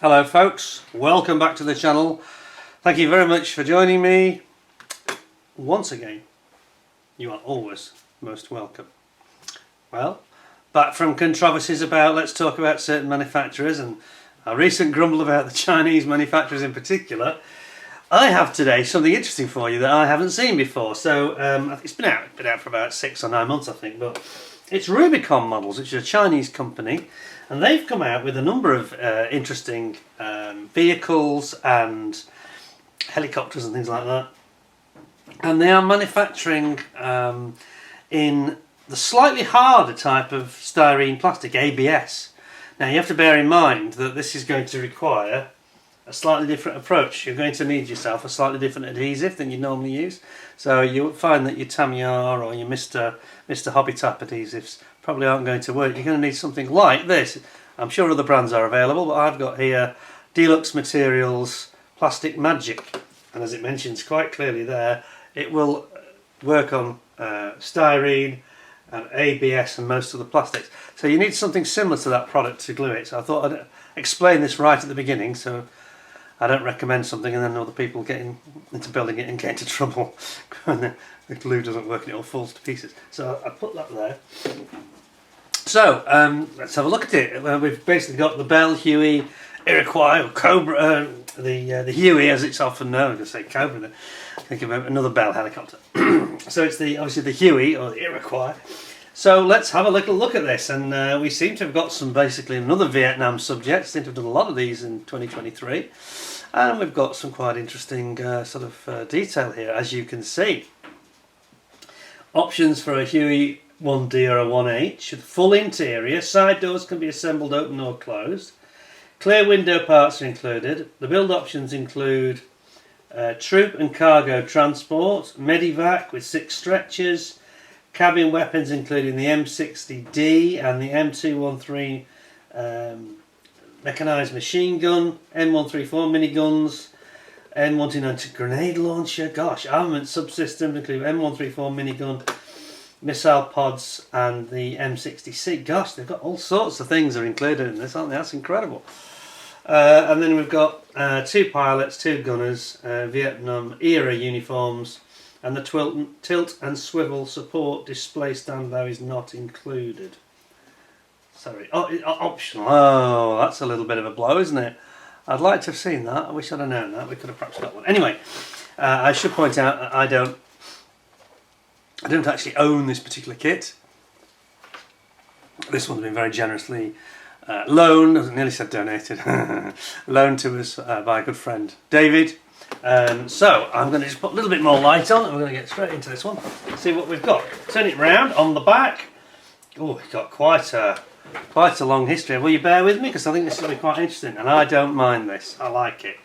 Hello folks, welcome back to the channel. Thank you very much for joining me once again. You are always most welcome. Well, back from controversies about, let's talk about certain manufacturers and a recent grumble about the Chinese manufacturers in particular. I have today something interesting for you that I haven't seen before. So it's been out for about 6 or 9 months I think, but it's Rubicon models, which is a Chinese company. And they've come out with a number of interesting vehicles and helicopters and things like that. And they are manufacturing in the slightly harder type of styrene plastic, ABS. Now you have to bear in mind that this is going to require a slightly different approach. You're going to need yourself a slightly different adhesive than you normally use. So you'll find that your Tamiya or your Mr. Hobby type adhesives probably aren't going to work. You're going to need something like this. I'm sure other brands are available, but I've got here Deluxe Materials Plastic Magic, and as it mentions quite clearly there, it will work on styrene and ABS and most of the plastics. So you need something similar to that product to glue it. So I thought I'd explain this right at the beginning, so I don't recommend something and then other people get into building it and get into trouble when the glue doesn't work and it all falls to pieces. So I put that there. So let's have a look at it. We've basically got the Bell HUEY Iroquois, or Cobra, the Huey as it's often known. I'm going to say Cobra then. Think of another Bell helicopter. So it's obviously the Huey or the Iroquois. So let's have a little look at this, and we seem to have got basically another Vietnam subject. Seem to have done a lot of these in 2023, and we've got some quite interesting detail here, as you can see. Options for a Huey 1D or a 1H, full interior, side doors can be assembled open or closed, clear window parts are included. The build options include troop and cargo transport, medivac with 6 stretchers, cabin weapons including the M60D and the M213 mechanised machine gun, M134 miniguns, M129 grenade launcher, armament subsystems include M134 minigun, missile pods and the M60C. Gosh, they've got all sorts of things are included in this, aren't they? That's incredible. And then we've got 2 pilots, 2 gunners, Vietnam era uniforms, and the tilt and swivel support display stand though is not included. Sorry, optional. Oh, that's a little bit of a blow, isn't it? I'd like to have seen that. I wish I'd have known that. We could have perhaps got one. Anyway, I should point out that I don't actually own this particular kit. This one's been very generously loaned, I nearly said donated, loaned to us by a good friend, David. So I'm going to just put a little bit more light on and we're going to get straight into this one, see what we've got. Turn it round on the back. Oh, it's got quite a long history. Will you bear with me, because I think this will be quite interesting, and I don't mind this, I like it.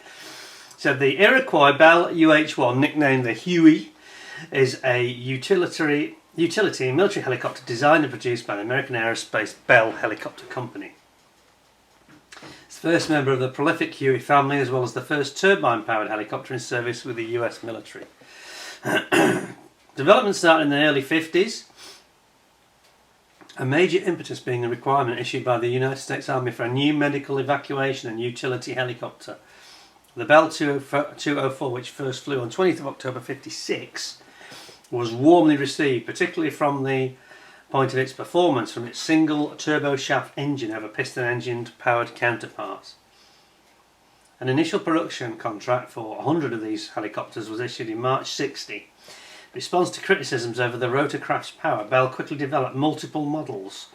So the Iroquois Bell UH-1, nicknamed the Huey, is a utility and military helicopter designed and produced by the American Aerospace Bell Helicopter Company. It's the first member of the prolific Huey family, as well as the first turbine-powered helicopter in service with the US military. Development started in the early 50s, a major impetus being the requirement issued by the United States Army for a new medical evacuation and utility helicopter. The Bell 204, which first flew on 20th of October 56, was warmly received, particularly from the point of its performance from its single turboshaft engine over piston-engined powered counterparts. An initial production contract for 100 of these helicopters was issued in March 60. In response to criticisms over the rotorcraft's power, Bell quickly developed multiple models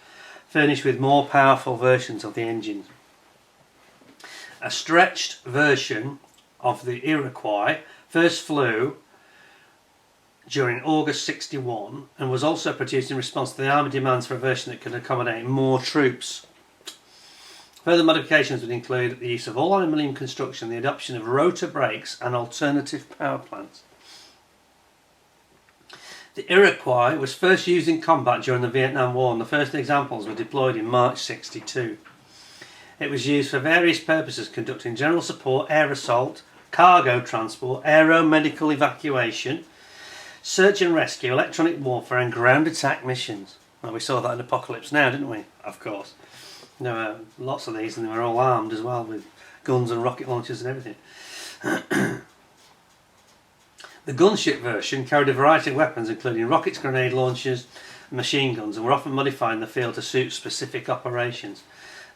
furnished with more powerful versions of the engine. A stretched version of the Iroquois first flew during August 61 and was also produced in response to the Army demands for a version that could accommodate more troops. Further modifications would include the use of all aluminium construction, the adoption of rotor brakes and alternative power plants. The Iroquois was first used in combat during the Vietnam War, and the first examples were deployed in March 62. It was used for various purposes, conducting general support, air assault, cargo transport, aero-medical evacuation, search and rescue, electronic warfare and ground attack missions. Well, we saw that in Apocalypse Now, didn't we? Of course. There were lots of these and they were all armed as well with guns and rocket launchers and everything. The gunship version carried a variety of weapons, including rockets, grenade launchers, and machine guns, and were often modified in the field to suit specific operations.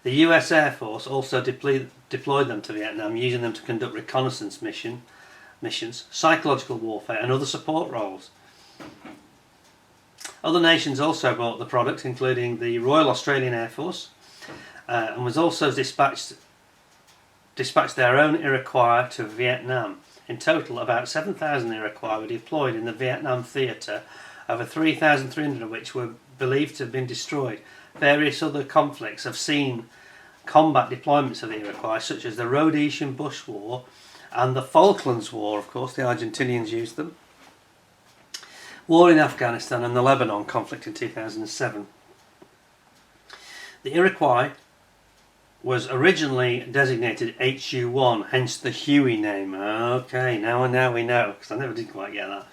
The US Air Force also deployed them to Vietnam, using them to conduct reconnaissance missions, psychological warfare, and other support roles. Other nations also bought the product, including the Royal Australian Air Force, and was also dispatched their own Iroquois to Vietnam. In total, about 7,000 Iroquois were deployed in the Vietnam theatre, over 3,300 of which were believed to have been destroyed. Various other conflicts have seen combat deployments of the Iroquois, such as the Rhodesian Bush War and the Falklands War. Of course, the Argentinians used them. War in Afghanistan and the Lebanon conflict in 2007. The Iroquois was originally designated HU1, hence the Huey name. Okay, now we know, because I never did quite get that.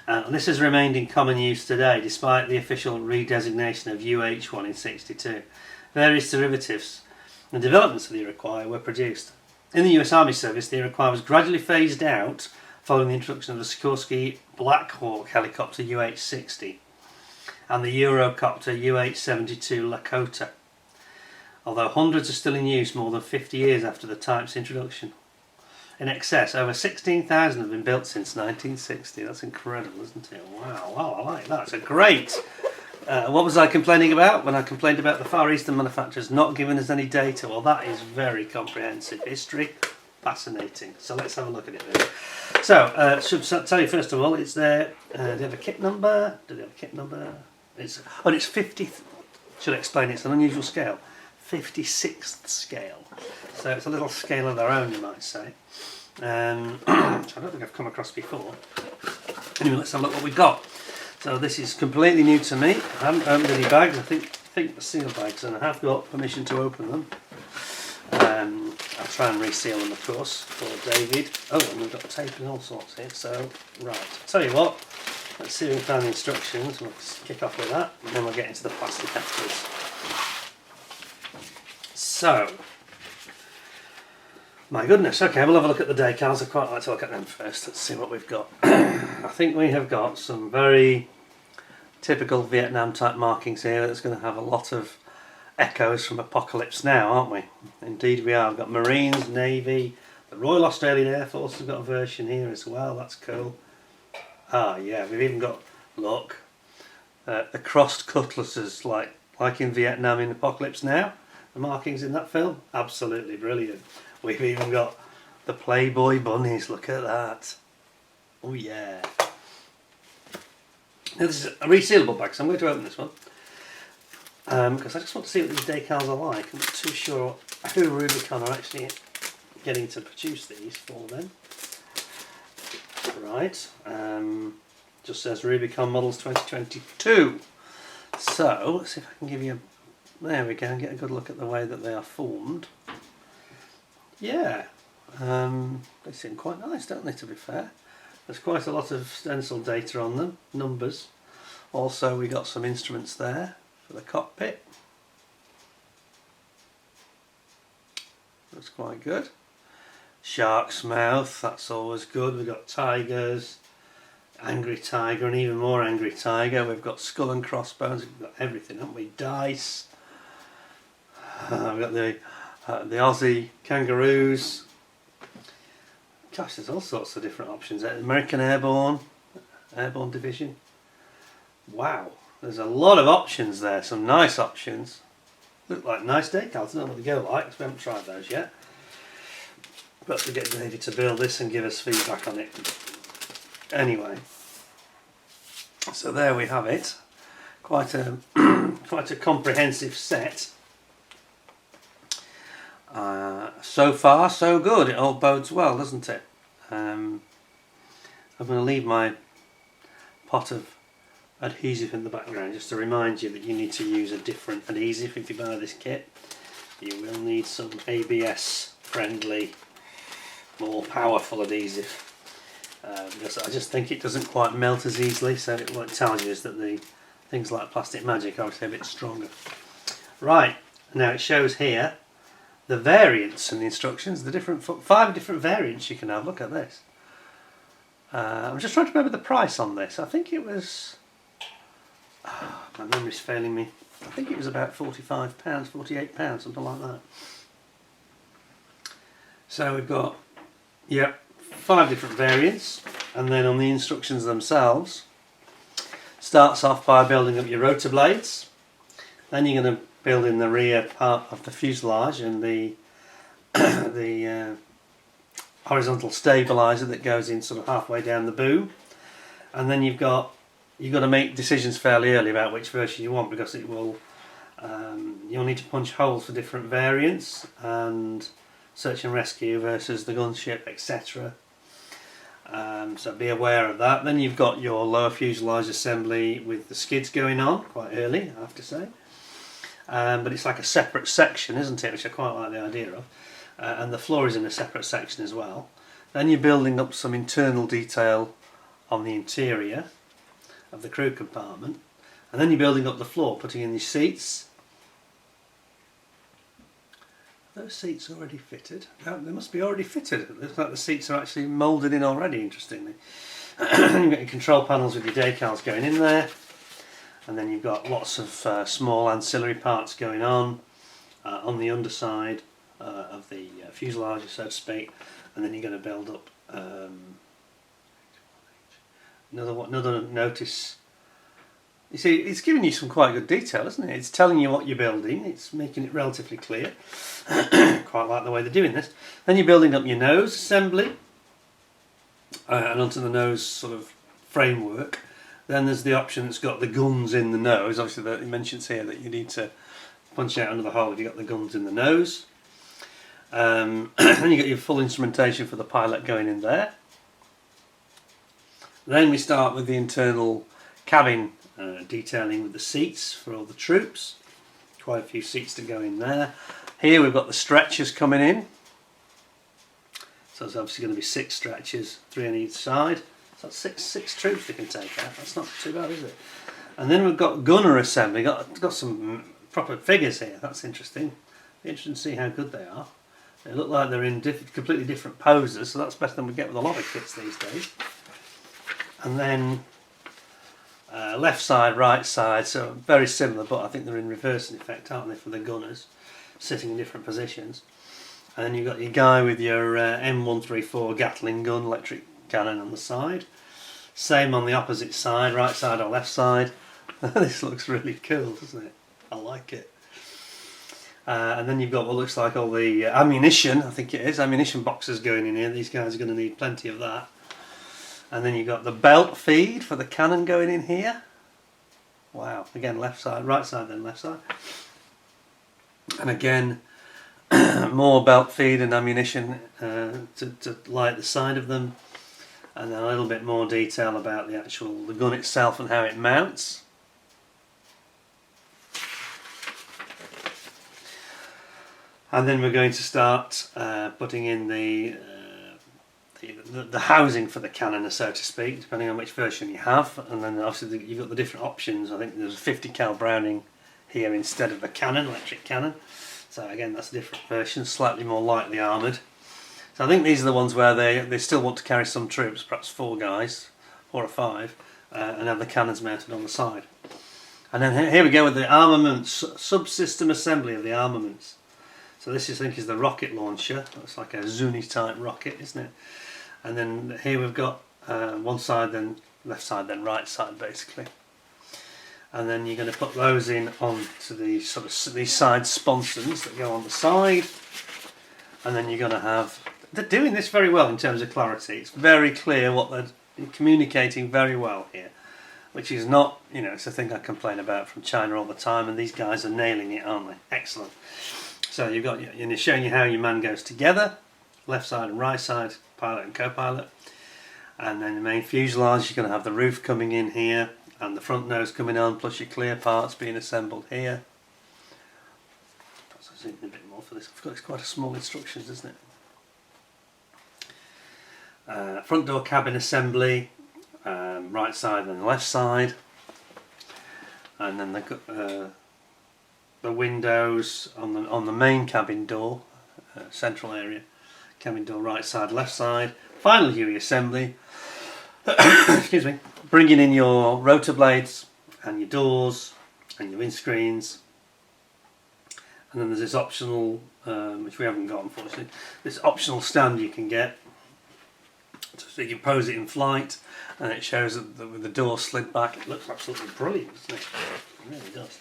And this has remained in common use today, despite the official redesignation of UH-1 in '62. Various derivatives and developments of the Iroquois were produced. In the US Army service, the Iroquois was gradually phased out following the introduction of the Sikorsky Black Hawk helicopter UH-60 and the Eurocopter UH-72 Lakota, although hundreds are still in use more than 50 years after the type's introduction. In excess, over 16,000 have been built since 1960. That's incredible, isn't it? Wow, I like that. It's a great. What was I complaining about when I complained about the Far Eastern manufacturers not giving us any data? Well, that is very comprehensive history. Fascinating. So let's have a look at it then. So, should tell you first of all, it's there. Do they have a kit number? It's 50th. Should I explain? It's an unusual scale. 56th scale. So it's a little scale of their own, you might say. Which I don't think I've come across before. Anyway, let's have a look what we've got. So this is completely new to me. I haven't opened any bags. I think the seal bags, and I have got permission to open them. I'll try and reseal them, of course, for David. Oh, and we've got tape and all sorts here. So, right. I'll tell you what. Let's see if we can find the instructions. We'll kick off with that, and then we'll get into the plastic afterwards. So, my goodness, okay, we'll have a look at the decals. I quite like to look at them first. Let's see what we've got. I think we have got some very typical Vietnam type markings here. That's going to have a lot of echoes from Apocalypse Now, aren't we? Indeed we are. We've got Marines, Navy, the Royal Australian Air Force has got a version here as well. That's cool. Ah, yeah, we've even got, look, the crossed cutlasses like in Vietnam in Apocalypse Now. The markings in that film, absolutely brilliant. We've even got the Playboy bunnies, look at that. Oh yeah. Now this is a resealable bag, so I'm going to open this one. Because I just want to see what these decals are like. I'm not too sure who Rubicon are actually getting to produce these for them. Right, just says Rubicon Models 2022. So, let's see if I can give you there we go, and get a good look at the way that they are formed. Yeah, they seem quite nice, don't they, to be fair. There's quite a lot of stencil data on them, numbers. Also we got some instruments there for the cockpit. That's quite good. Shark's mouth, that's always good. We've got tigers, angry tiger, and even more angry tiger. We've got skull and crossbones, we've got everything, haven't we? Dice. We've got the Aussie kangaroos. Gosh, there's all sorts of different options. American Airborne Division. Wow, there's a lot of options there, some nice options. Look like nice decals, I don't know what they go like, because we haven't tried those yet. But to get David to build this and give us feedback on it. Anyway, so there we have it. Quite a quite a comprehensive set. So far, so good. It all bodes well, doesn't it? I'm going to leave my pot of adhesive in the background just to remind you that you need to use a different adhesive if you buy this kit. You will need some ABS friendly, more powerful adhesive. Because I just think it doesn't quite melt as easily, so what it tells you is that the things like Plastic Magic are obviously a bit stronger. Right, now it shows here the variants and the instructions, the different 5 different variants you can have. Look at this. I'm just trying to remember the price on this. I think it was, my memory's failing me. I think it was about £45, £48, something like that. So we've got, 5 different variants, and then on the instructions themselves, starts off by building up your rotor blades. Then you're going to build in the rear part of the fuselage and the horizontal stabilizer that goes in sort of halfway down the boom. And then you've got to make decisions fairly early about which version you want, because it will you'll need to punch holes for different variants, and search and rescue versus the gunship, etc. So be aware of that. Then you've got your lower fuselage assembly with the skids going on quite early, I have to say. But it's like a separate section, isn't it, which I quite like the idea of. And the floor is in a separate section as well. Then you're building up some internal detail on the interior of the crew compartment, and then you're building up the floor, putting in your seats. Are those seats already fitted? No, they must be already fitted. It looks like the seats are actually moulded in already, interestingly. You've got your control panels with your decals going in there, and then you've got lots of small ancillary parts going on the underside of the fuselage, so to speak. And then you're going to build up another notice. You see, it's giving you some quite good detail, isn't it? It's telling you what you're building, it's making it relatively clear. Quite like the way they're doing this. Then you're building up your nose assembly, and onto the nose sort of framework. Then there's the option that's got the guns in the nose. Obviously it mentions here that you need to punch out under the hole if you've got the guns in the nose. Then you got your full instrumentation for the pilot going in there. Then we start with the internal cabin detailing with the seats for all the troops. Quite a few seats to go in there. Here we've got the stretchers coming in. So there's obviously going to be 6 stretchers, 3 on each side. So that's six troops they can take out. That's not too bad, is it? And then we've got gunner assembly. Got some proper figures here. That's interesting. Be interesting to see how good they are. They look like they're in completely different poses, so that's better than we get with a lot of kits these days. And then left side, right side, so very similar, but I think they're in reverse in effect, aren't they, for the gunners, sitting in different positions. And then you've got your guy with your M134 Gatling gun, electric cannon on the side. Same on the opposite side, right side or left side. This looks really cool, doesn't it? I like it. And then you've got what looks like all the ammunition, I think it is, ammunition boxes going in here. These guys are going to need plenty of that. And then you've got the belt feed for the cannon going in here. Wow, again left side, right side then left side. And again, more belt feed and ammunition to light the side of them. And then a little bit more detail about the gun itself and how it mounts. And then we're going to start putting in the housing for the cannon, so to speak, depending on which version you have. And then obviously you've got the different options. I think there's a 50 cal Browning here instead of the cannon, electric cannon. So again, that's a different version, slightly more lightly armoured. So I think these are the ones where they still want to carry some troops, perhaps 4 guys, 4 or 5, and have the cannons mounted on the side. And then here we go with the armaments, subsystem assembly of the armaments. So this I think is the rocket launcher. Looks like a Zuni type rocket, isn't it? And then here we've got one side, then left side, then right side, basically. And then you're going to put those in onto the sort of these side sponsons that go on the side. And then you're going to have. They're doing this very well in terms of clarity. It's very clear what they're communicating very well here, which is not, it's a thing I complain about from China all the time, and these guys are nailing it, aren't they? Excellent. So you've got, you're showing you how your man goes together, left side and right side, pilot and co-pilot. And then the main fuselage, you're going to have the roof coming in here, and the front nose coming on, plus your clear parts being assembled here. Perhaps I'll zoom in a bit more for this. It's quite a small instructions, isn't it? Front door cabin assembly, right side and left side, and then the windows on the main cabin door, central area. Cabin door right side, left side. Final Huey assembly. Excuse me. Bringing in your rotor blades and your doors and your windscreens. And then there's this optional, which we haven't got unfortunately, this optional stand you can get. So you can pose it in flight and it shows that with the door slid back. It looks absolutely brilliant, doesn't it? It really does.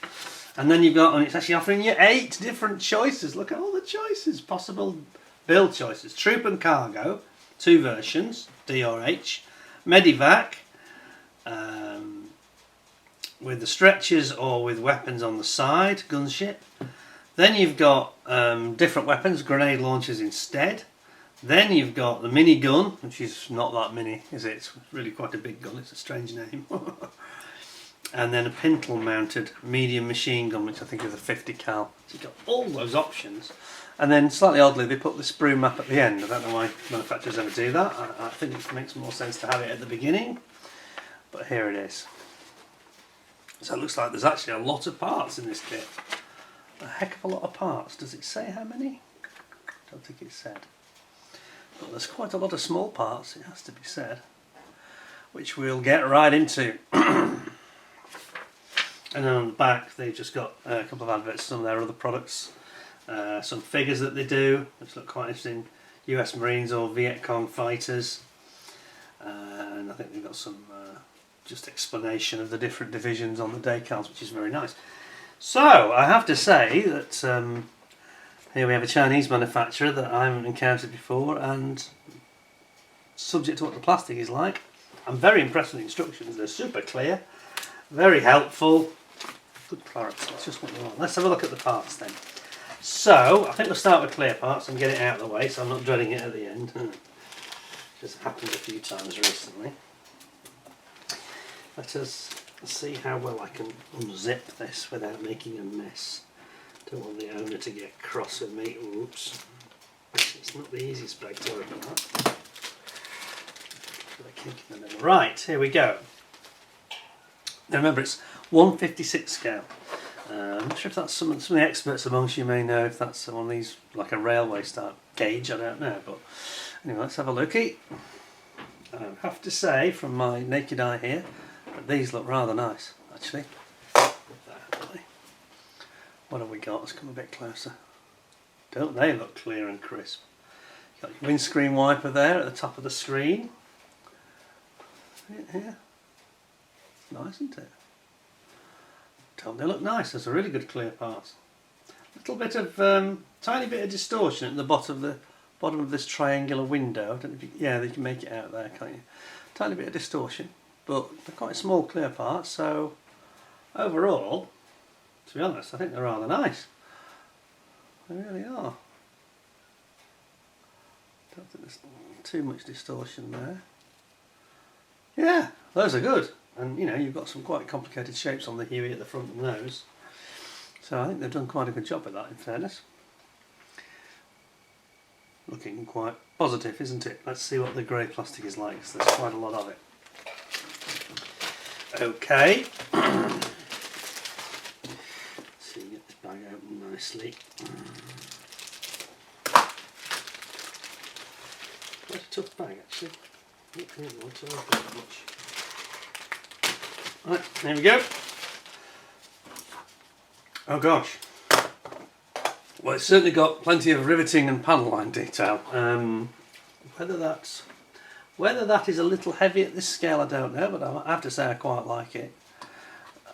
And then you've got, and it's actually offering you 8 different choices. Look at all the choices, possible build choices. Troop and cargo, 2 versions, D or H. Medivac, with the stretchers or with weapons on the side, gunship. Then you've got different weapons, grenade launchers instead. Then you've got the mini gun, which is not that mini, is it? It's really quite a big gun, it's a strange name. And then a pintle mounted medium machine gun, which I think is a 50 cal. So you've got all those options. And then slightly oddly they put the sprue map at the end. I don't know why manufacturers ever do that. I think it makes more sense to have it at the beginning. But here it is. So it looks like there's actually a lot of parts in this kit. A heck of a lot of parts. Does it say how many? I don't think it said. But there's quite a lot of small parts, it has to be said, which we'll get right into. And then on the back they've just got a couple of adverts, some of their other products, some figures that they do, which look quite interesting, US Marines or Viet Cong fighters, and I think they've got some just explanation of the different divisions on the decals, which is very nice. So I have to say that here we have a Chinese manufacturer that I haven't encountered before, and subject to what the plastic is like, I'm very impressed with the instructions. They're super clear, very helpful, good clarity. That's just what we want. Let's have a look at the parts then. So I think we'll start with clear parts and get it out of the way, so I'm not dreading it at the end. Just happened a few times recently. Let us see how well I can unzip this without making a mess. Don't want the owner to get cross with me. Oops. It's not the easiest bag to open that. Right, here we go. Now remember, it's 1/56 scale. I'm not sure if that's some of the experts amongst you may know if that's one of these, like a railway style gauge, I don't know. But anyway, let's have a looky. I have to say, from my naked eye here, that these look rather nice, actually. What have we got? Let's come a bit closer. Don't they look clear and crisp? You've got your windscreen wiper there at the top of the screen. Here. Nice, isn't it? Don't they look nice? There's a really good clear part. Little bit of tiny bit of distortion at the bottom of this triangular window. I don't know if you, yeah, you can make it out there, can't you? Tiny bit of distortion, but they're quite small clear parts. So overall, to be honest, I think they're rather nice. They really are. Don't think there's too much distortion there. Yeah, those are good. And you know, you've got some quite complicated shapes on the Huey at the front and nose. So I think they've done quite a good job with that, in fairness. Looking quite positive, isn't it? Let's see what the grey plastic is like, because there's quite a lot of it. Okay. See, get this bag open nicely. Quite a tough bag, actually. I don't really want to open it much. Right, there we go. Oh gosh. Well, it's certainly got plenty of riveting and panel line detail. Whether that is a little heavy at this scale, I don't know, but I have to say I quite like it.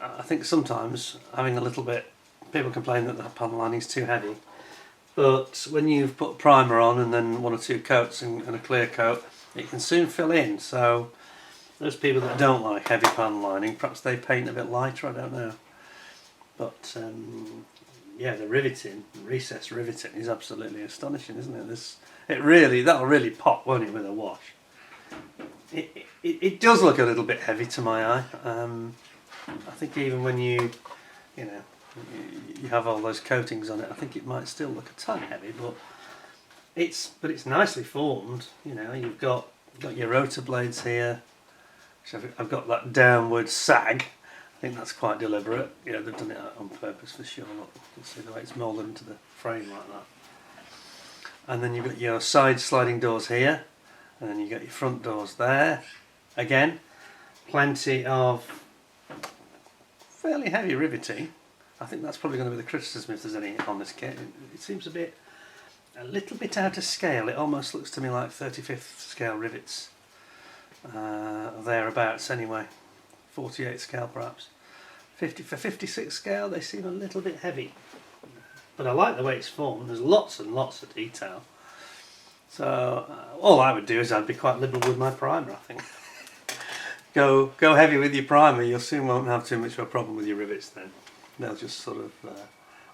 I think sometimes having a little bit, people complain that the panel lining is too heavy, but when you've put primer on and then 1 or 2 coats and a clear coat, it can soon fill in. So those people that don't like heavy panel lining, perhaps they paint a bit lighter, I don't know. But yeah, the riveting, recessed riveting is absolutely astonishing, isn't it? That'll really pop, won't it, with a wash. It does look a little bit heavy to my eye. I think even when you have all those coatings on it, I think it might still look a tad heavy, but it's nicely formed. You know, you've got your rotor blades here. So I've got that downward sag. I think that's quite deliberate. Yeah, they've done it on purpose for sure. Look, you can see the way it's moulded into the frame like and then you've got your side sliding doors here, and then you've got your front doors there. Again, plenty of fairly heavy riveting. I think that's probably going to be the criticism if there's any on this kit. It seems a little bit out of scale. It almost looks to me like 35th scale rivets, thereabouts anyway. 48 scale perhaps. For 56 scale they seem a little bit heavy, but I like the way it's formed. There's lots and lots of detail. So all I would do is I'd be quite liberal with my primer, I think. Go heavy with your primer, you soon won't have too much of a problem with your rivets then. They'll just sort of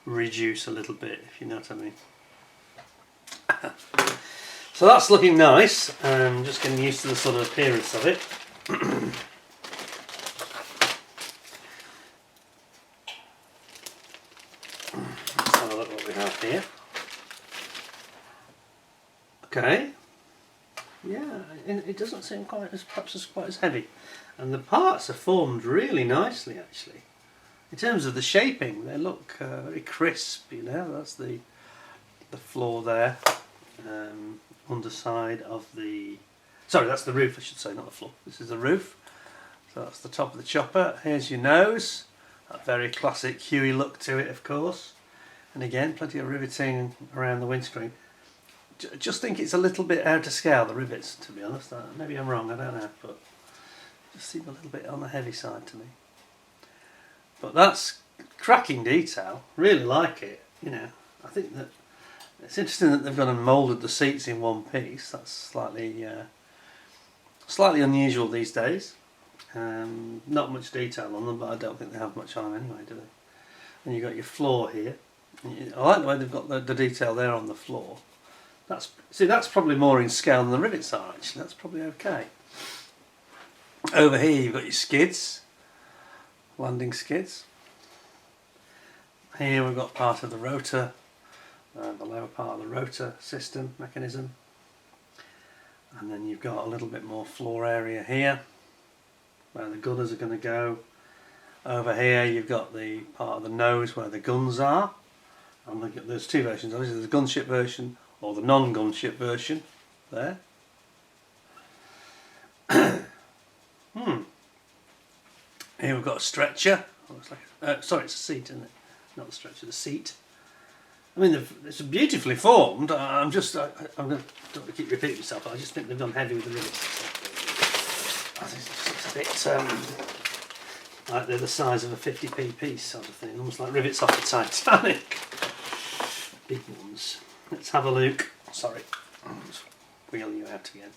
reduce a little bit, if you know what I mean. So that's looking nice. I'm just getting used to the sort of appearance of it. Let's have a look what we have here. Okay. Yeah, it doesn't seem perhaps quite as heavy, and the parts are formed really nicely actually. In terms of the shaping, they look very crisp. You know, that's the floor there, underside of the. Sorry, that's the roof. I should say, not the floor. This is the roof. So that's the top of the chopper. Here's your nose. A very classic Huey look to it, of course. And again, plenty of riveting around the windscreen. Just think it's a little bit out of scale, the rivets, to be honest. Maybe I'm wrong, I don't know, but just seem a little bit on the heavy side to me. But that's cracking detail. Really like it. You know, I think that it's interesting that they've gone and moulded the seats in one piece. That's slightly unusual these days. Not much detail on them, but I don't think they have much on them anyway, do they? And you've got your floor here. I like the way they've got the detail there on the floor. That's probably more in scale than the rivets are actually. That's probably okay. Over here you've got your skids, landing skids. Here we've got part of the rotor, the lower part of the rotor system mechanism, and then you've got a little bit more floor area here where the gunners are going to go. Over here you've got the part of the nose where the guns are, and there's two versions. Obviously there's the gunship version or the non-gunship version there. Here we've got a stretcher. Looks like sorry, it's a seat, isn't it? Not the stretcher, the seat. I mean, it's beautifully formed. I'm going to keep repeating myself, but I just think they've gone heavy with the rivets. I think it's a bit like they're the size of a 50p piece sort of thing, almost like rivets off the Titanic. Big ones. Let's have a look. Sorry, I'll just wheel you out again.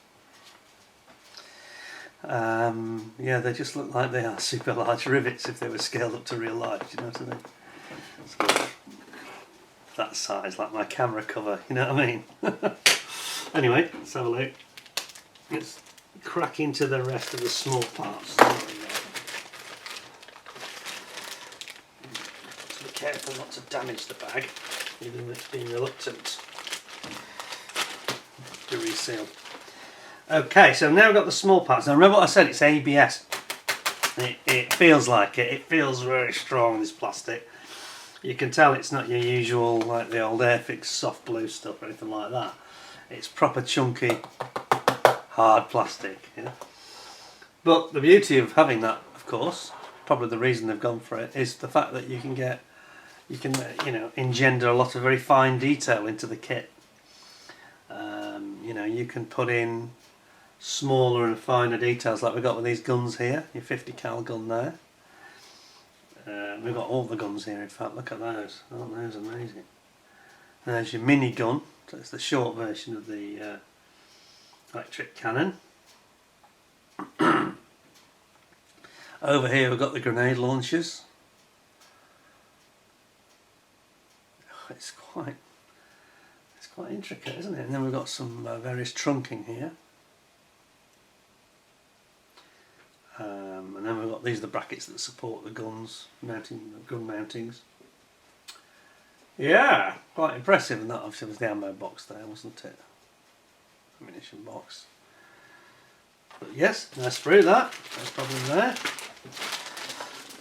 Yeah, they just look like they are super large rivets if they were scaled up to real life. Do you know what I mean? So, that size, like my camera cover. You know what I mean? Anyway, let's have a look. Let's crack into the rest of the small parts. There we go. So be careful not to damage the bag, even if it's being reluctant to reseal. Okay, so now we've got the small parts. Now remember what I said, it's ABS. It feels like it. It feels very strong, this plastic. You can tell it's not your usual, like the old Airfix soft blue stuff or anything like that. It's proper chunky, hard plastic. Yeah? But the beauty of having that, of course, probably the reason they've gone for it, is the fact that you can engender a lot of very fine detail into the kit. You can put in smaller and finer details like we've got with these guns here, your 50 cal gun there. We've got all the guns here, in fact. Look at those. Aren't those amazing? There's your mini gun, so it's the short version of the electric cannon. Over here we've got the grenade launchers. It's quite intricate, isn't it? And then we've got some various trunking here. And then we've got these are the brackets that support the guns, gun mountings. Yeah, quite impressive. And that obviously was the ammo box there, wasn't it? Ammunition box. But yes, nice sprue that. No problem there.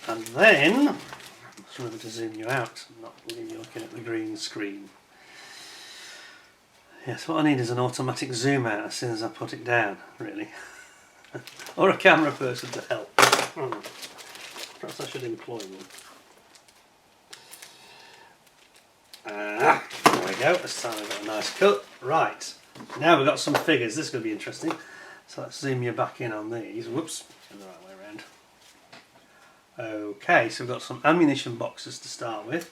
And then, I'll remember to zoom you out, not leave you looking at the green screen. Yes, what I need is an automatic zoom out as soon as I put it down, really. Or a camera person to help. Perhaps I should employ one. There we go, this time we've got a nice cut. Right, now we've got some figures. This is going to be interesting. So let's zoom you back in on these. Whoops, in the right way around. Okay, so we've got some ammunition boxes to start with.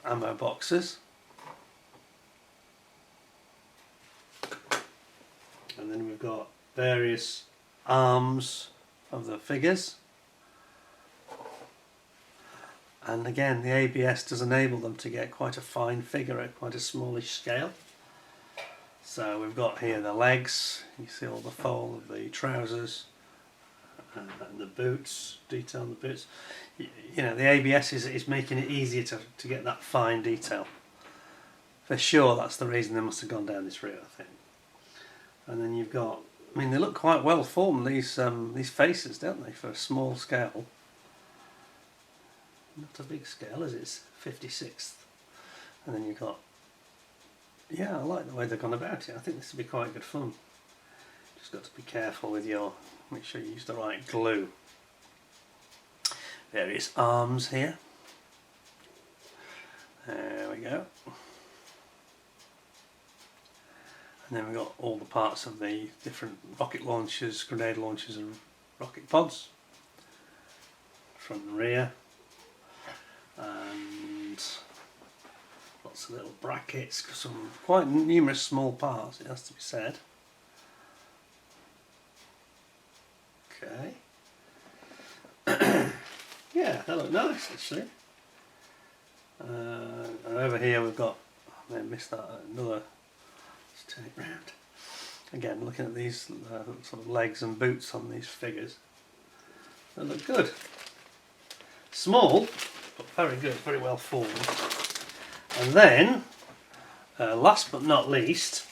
Ammo boxes. And then we've got various arms of the figures. And again, the ABS does enable them to get quite a fine figure at quite a smallish scale. So we've got here the legs, you see all the fold of the trousers and the boots, detail on the boots. You know, the ABS is making it easier to get that fine detail. For sure, that's the reason they must have gone down this route, I think. And then you've got, I mean, they look quite well formed, these faces, don't they, for a small scale. Not a big scale, is it? It's 56th. And then you've got, yeah, I like the way they've gone about it. I think this will be quite good fun. Just got to be careful with your, make sure you use the right glue. Various arms here. There we go. And then we've got all the parts of the different rocket launchers, grenade launchers and rocket pods. Front and rear. And lots of little brackets, some quite numerous small parts, it has to be said. Okay. Yeah, they look nice actually. And over here we've got, I may have missed that, another, let's turn it round. Again, looking at these sort of legs and boots on these figures. They look good. Small, but very good, very well formed. And then, last but not least,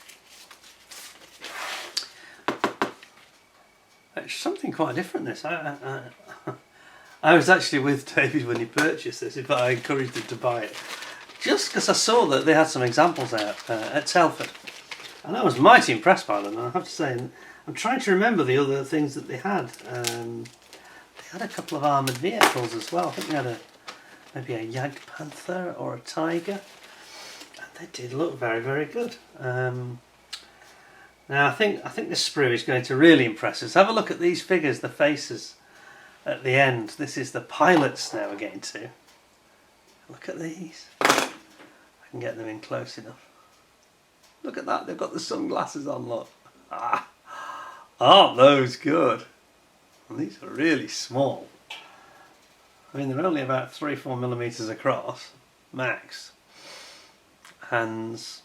it's something quite different. This I was actually with David when he purchased this, but I encouraged him to buy it just because I saw that they had some examples out at Telford, and I was mighty impressed by them. And I have to say, I'm trying to remember the other things that they had. They had a couple of armoured vehicles as well. I think they had maybe a Jagdpanther or a Tiger, and they did look very, very good. Now I think this sprue is going to really impress us. Have a look at these figures, the faces at the end. This is the pilots now we're getting to. Look at these. I can get them in close enough. Look at that, they've got the sunglasses on, look. Ah, aren't those good? And these are really small. I mean, they're only about 3-4 millimeters across, max. Hands.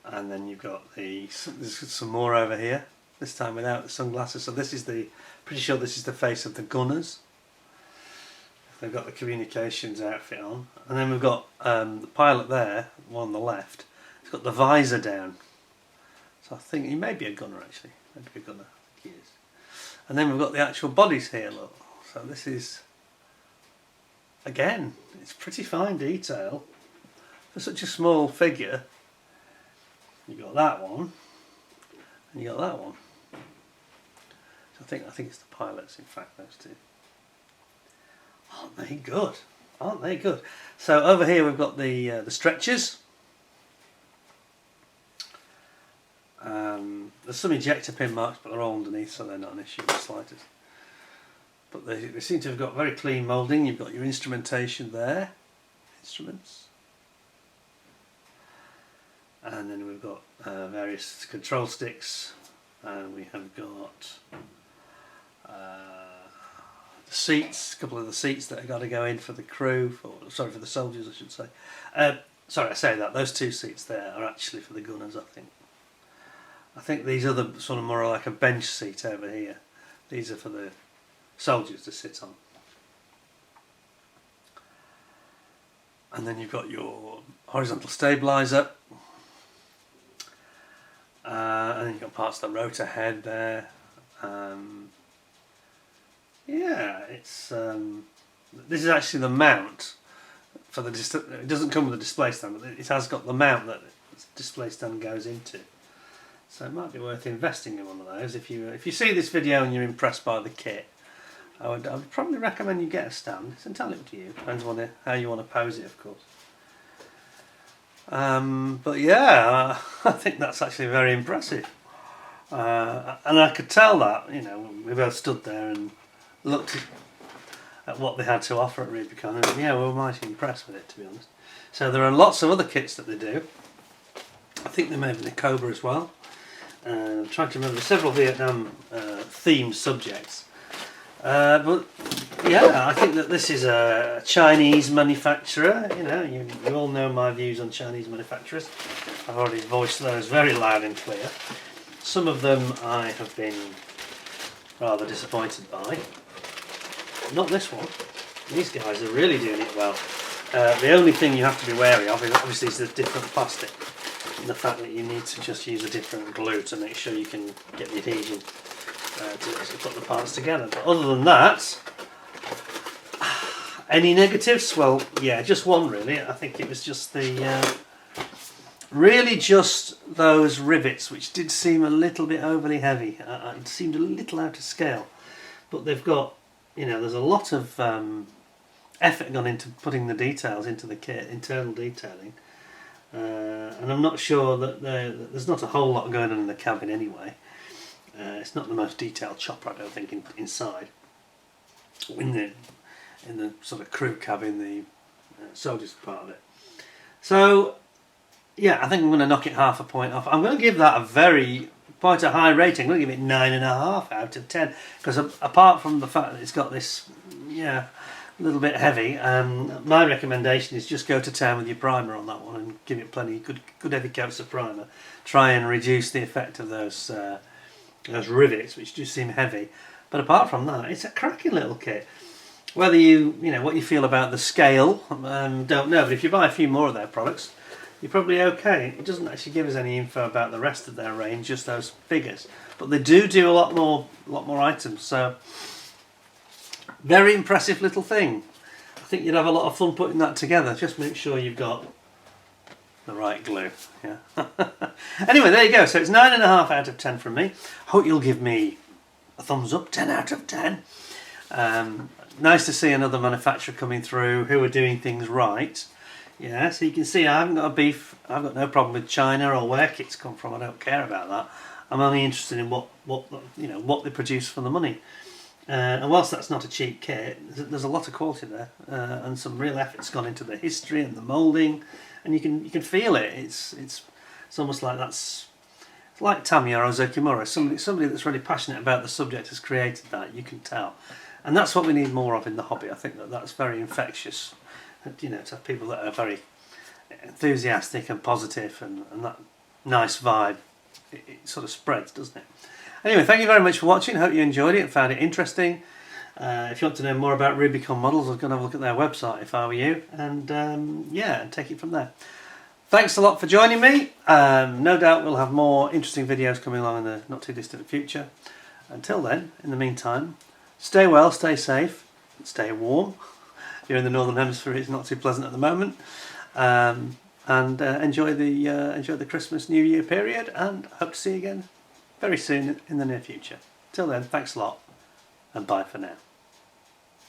And then you've got there's some more over here, this time without the sunglasses. So this is pretty sure this is the face of the gunners. They've got the communications outfit on. And then we've got the pilot there, one on the left. He's got the visor down. So I think he may be a gunner actually. Maybe a gunner, I think he is. And then we've got the actual bodies here, look. So this is, again, it's pretty fine detail. For such a small figure, you got that one, and you got that one. So I think it's the pilots, in fact, those two. Aren't they good? Aren't they good? So over here we've got the stretchers. There's some ejector pin marks, but they're all underneath, so they're not an issue in the slightest. But they seem to have got very clean moulding. You've got your instrumentation there, instruments, and then we've got various control sticks, and we have got the seats, a couple of the seats that have got to go in for the crew, for the soldiers I should say. Sorry, I say that, those two seats there are actually for the gunners, I think. I think these are the sort of more like a bench seat over here. These are for the soldiers to sit on. And then you've got your horizontal stabiliser. And then you've got parts of the rotor head there. Yeah, it's this is actually the mount for the it doesn't come with a display stand, but it has got the mount that the display stand goes into. So it might be worth investing in one of those. If you see this video and you're impressed by the kit, I would probably recommend you get a stand. It's entirely up to you. Depends on how you want to pose it, of course. But yeah, I think that's actually very impressive. And I could tell that, you know, we both stood there and looked at what they had to offer at Rubicon, and yeah, we were mighty impressed with it, to be honest. So there are lots of other kits that they do. I think they may have a Cobra as well. I'm trying to remember several Vietnam themed subjects. But yeah, I think that this is a Chinese manufacturer. You know, you all know my views on Chinese manufacturers. I've already voiced those very loud and clear. Some of them I have been rather disappointed by. Not this one. These guys are really doing it well. The only thing you have to be wary of is obviously the different plastic, and the fact that you need to just use a different glue to make sure you can get the adhesion to put the parts together. But other than that, any negatives? Well, yeah, just one really. I think it was just the really just those rivets, which did seem a little bit overly heavy. It seemed a little out of scale, but they've got, you know, there's a lot of effort gone into putting the details into the kit, internal detailing, and I'm not sure that there's not a whole lot going on in the cabin anyway. It's not the most detailed chopper, I don't think, inside. In the sort of crew cabin, the soldiers part of it. So yeah, I think I'm going to knock it half a point off. I'm going to give that quite a high rating. I'm going to give it 9.5 out of 10, because apart from the fact that it's got this, yeah, a little bit heavy, my recommendation is just go to town with your primer on that one and give it plenty good heavy coats of primer. Try and reduce the effect of those rivets, which do seem heavy. But apart from that, it's a cracking little kit. Whether you know what you feel about the scale, don't know. But if you buy a few more of their products, you're probably okay. It doesn't actually give us any info about the rest of their range, just those figures. But they do a lot more items. So very impressive little thing. I think you'd have a lot of fun putting that together. Just make sure you've got the right glue. Yeah. Anyway, there you go. So it's 9.5 out of 10 from me. Hope you'll give me a thumbs up. 10 out of 10. Nice to see another manufacturer coming through who are doing things right. Yeah, so you can see I haven't got a beef. I've got no problem with China or where kits come from. I don't care about that. I'm only interested in what they produce for the money. And whilst that's not a cheap kit, there's a lot of quality there, and some real effort's gone into the history and the moulding, and you can feel it. It's almost like it's like Tamiya or Zokimura. Somebody that's really passionate about the subject has created that. You can tell, and that's what we need more of in the hobby. I think that's very infectious. You know, to have people that are very enthusiastic and positive, and that nice vibe, it sort of spreads, doesn't it? Anyway, thank you very much for watching. Hope you enjoyed it and found it interesting. If you want to know more about Rubicon models, I was going to have a look at their website if I were you, and yeah, and take it from there. Thanks a lot for joining me. No doubt we'll have more interesting videos coming along in the not too distant future. Until then, in the meantime, stay well, stay safe, stay warm. Here in the Northern Hemisphere it's not too pleasant at the moment, and enjoy the Christmas New Year period, and hope to see you again very soon in the near future. Till then, thanks a lot, and bye for now.